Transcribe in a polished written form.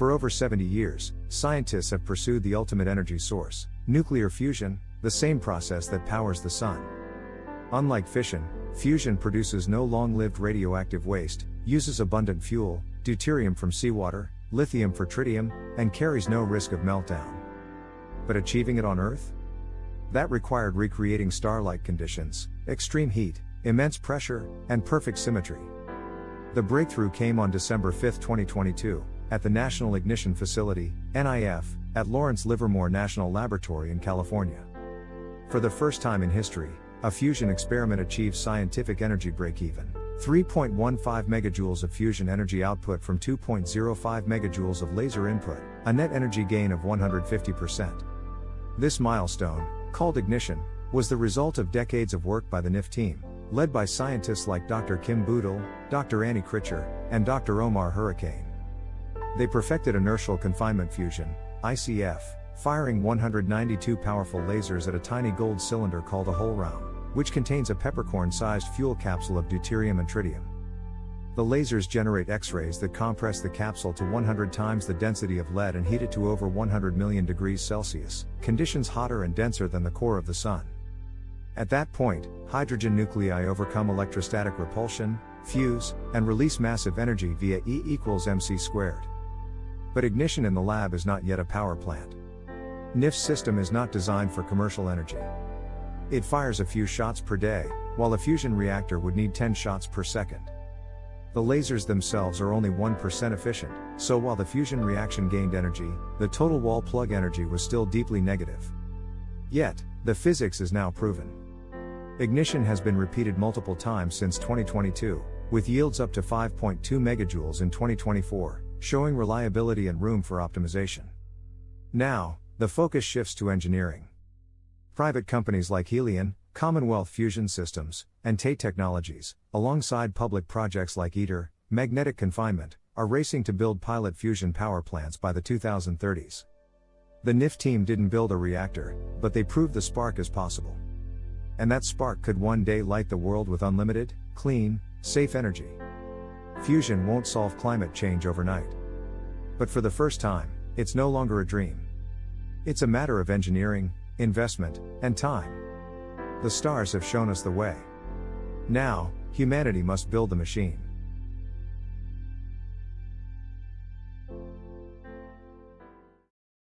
For over 70 years, scientists have pursued the ultimate energy source, nuclear fusion, the same process that powers the sun. Unlike fission, fusion produces no long-lived radioactive waste, uses abundant fuel, deuterium from seawater, lithium for tritium, and carries no risk of meltdown. But achieving it on Earth? That required recreating star-like conditions, extreme heat, immense pressure, and perfect symmetry. The breakthrough came on December 5, 2022, at the National Ignition Facility, NIF, at Lawrence Livermore National Laboratory in California. For the first time in history, a fusion experiment achieved scientific energy break-even, 3.15 megajoules of fusion energy output from 2.05 megajoules of laser input, a net energy gain of 150%. This milestone, called ignition, was the result of decades of work by the NIF team, led by scientists like Dr. Kim Budil, Dr. Kritcher, and Dr. Omar Hurricane. They perfected inertial confinement fusion, ICF, firing 192 powerful lasers at a tiny gold cylinder called a hohlraum, which contains a peppercorn-sized fuel capsule of deuterium and tritium. The lasers generate X-rays that compress the capsule to 100 times the density of lead and heat it to over 100 million degrees Celsius, conditions hotter and denser than the core of the Sun. At that point, hydrogen nuclei overcome electrostatic repulsion, fuse, and release massive energy via E equals mc squared. But ignition in the lab is not yet a power plant. NIF's system is not designed for commercial energy. It fires a few shots per day, while a fusion reactor would need 10 shots per second. The lasers themselves are only 1% efficient, so while the fusion reaction gained energy, the total wall plug energy was still deeply negative. Yet, the physics is now proven. Ignition has been repeated multiple times since 2022, with yields up to 5.2 megajoules in 2024, showing reliability and room for optimization. Now, the focus shifts to engineering. Private companies like Helion, Commonwealth Fusion Systems, and Tate Technologies, alongside public projects like ITER, Magnetic Confinement, are racing to build pilot fusion power plants by the 2030s. The NIF team didn't build a reactor, but they proved the spark is possible. And that spark could one day light the world with unlimited, clean, safe energy. Fusion won't solve climate change overnight. But for the first time, it's no longer a dream. It's a matter of engineering, investment, and time. The stars have shown us the way. Now, humanity must build the machine.